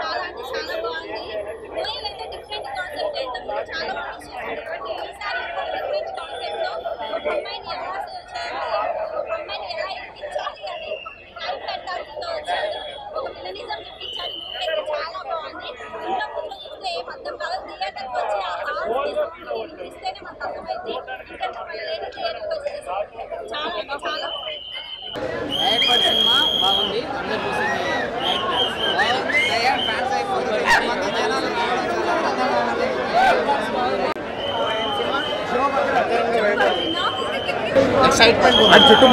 చాలా అంటే చాలా బాగుంది. గోయల్ అయితే డిఫరెంట్ కాన్సెప్ట్ అయితే చాలా బాగా చేశారు. ఈసారి డిఫరెంట్ కాన్సెప్ట్ లో ఒక అమ్మాయిని ఎలా సేవ్ చేయాలి, ఒక అమ్మాయిని ఎలా ఎక్కించాలి అని లైఫ్ మెంటాలిటీతో వచ్చాడు. ఒక విలనిజం చూపించాడు. మూవీ అయితే చాలా బాగుంది. ఇంట్లో కూర్చొని చూస్తే ఏం అర్థం కాదు. థియేటర్కి వచ్చి ఆ హార్ట్ ఇస్తేనే మనకు అర్థమైంది. ఇంకా లేని థియేటర్కి వచ్చేసి చాలా అంటే చాలా డైరెక్ట్ సినిమా బాగుంది. అందరూ చూసింది బాగుంది. ఫ్యాన్స్ అయిపోతుంది. ఎక్సైట్మెంట్ చుట్టూ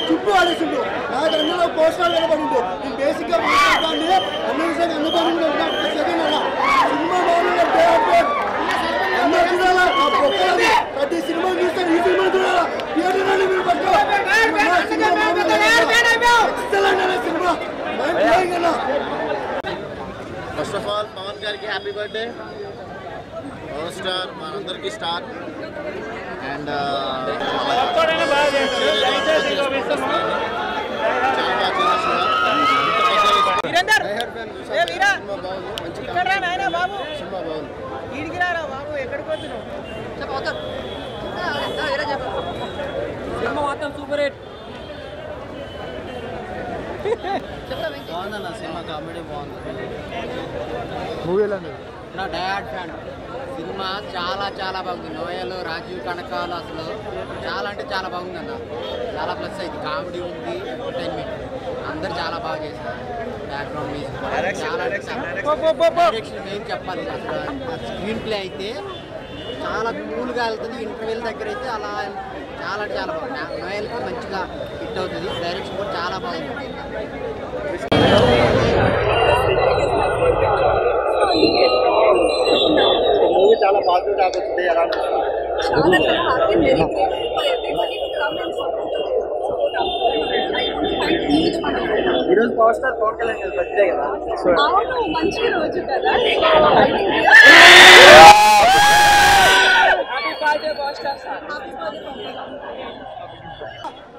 చుట్టూ ఆడేసిండు. నాకు అందులో పోస్టర్ నిలబడిండు. నేను బేసిక్గా ప్రతి సినిమా చూస్తాను. ఈ సినిమా చూడాలా థియేటర్ సినిమా. ఫస్ట్ ఆఫ్ ఆల్ పవన్ గారికి హ్యాపీ బర్త్డే. పవర్ స్టార్ మనందరికీ స్టార్. అండ్ సూపర్ హిట్ బాగుందన్న సినిమా. కామెడీ బాగుంది. మూవీ ఎలా ఉంది? నా డయాడ్ ఫ్యాన్. సినిమా చాలా చాలా బాగుంది. నోయల్, రాజీవ్ కనకాలు అసలు చాలా అంటే చాలా బాగుంది అన్న. చాలా ప్లస్ అయింది. కామెడీ ఉంది, ఎంటర్టైన్మెంట్ అందరు చాలా బాగా చేశారు. బ్యాక్గ్రౌండ్ మ్యూజిక్ చాలా డైరెక్షన్ ఏం చెప్పాలి. అసలు స్క్రీన్ ప్లే అయితే చాలా కూల్గా వెళ్తుంది. ఇంటర్వ్యూల దగ్గర అయితే అలా చాలా అంటే చాలా బాగుంది. నోయల్కి మంచిగా హిట్ అవుతుంది. డైరెక్షన్ కూడా చాలా బాగుంది. మూవీ చాలా పాజిటివ్ టాక్ వచ్చింది. ఎలా ఈరోజు power star Pavan Kalyan birthday కదా. మంచి రోజు కదా.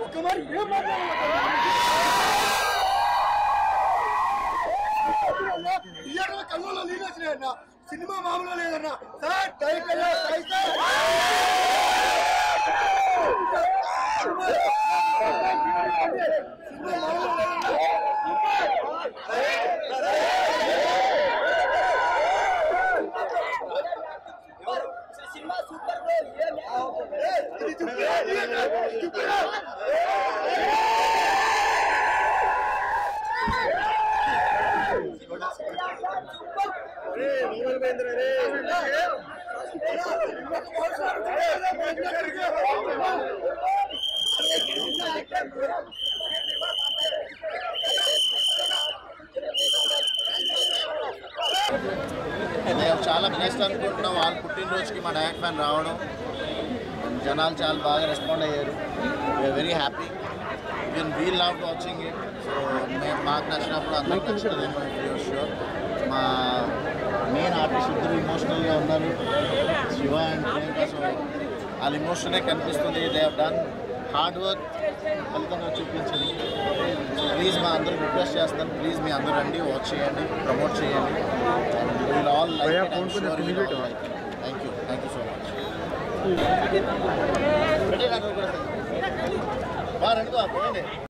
ఒక్క మరి ఏం థియేటర్లో కళ్ళలో నీళ్ళు వచ్చినాయన్న. సినిమా మామూలు లేదన్న. Sir cinema super. మేము చాలా బ్లెస్డ్ అనుకుంటున్నాం. వాళ్ళ పుట్టినరోజుకి మా డైరెక్ట్ ఫ్యాన్ రావడం, జనాలు చాలా బాగా రెస్పాండ్ అయ్యారు. We are very happy. Even we love watching it. So మేము మాకు నచ్చినప్పుడు అందరికి నచ్చుతుందేమో ష్యూర్. మా మెయిన్ ఆర్టిస్ట్ ఇద్దరు ఇమోషనల్గా ఉన్నారు, శివ అండ్ ప్రియాంక. సో వాళ్ళ ఇమోషనే కనిపిస్తుంది. They have done hard work, ఫలితంగా చూపించింది. సో ప్లీజ్ మా అందరూ రిక్వెస్ట్ చేస్తాను, ప్లీజ్ మీ అందరూ రండి, వాచ్ చేయండి, ప్రమోట్ చేయండి. And will all like it. Thank you so much. రండి.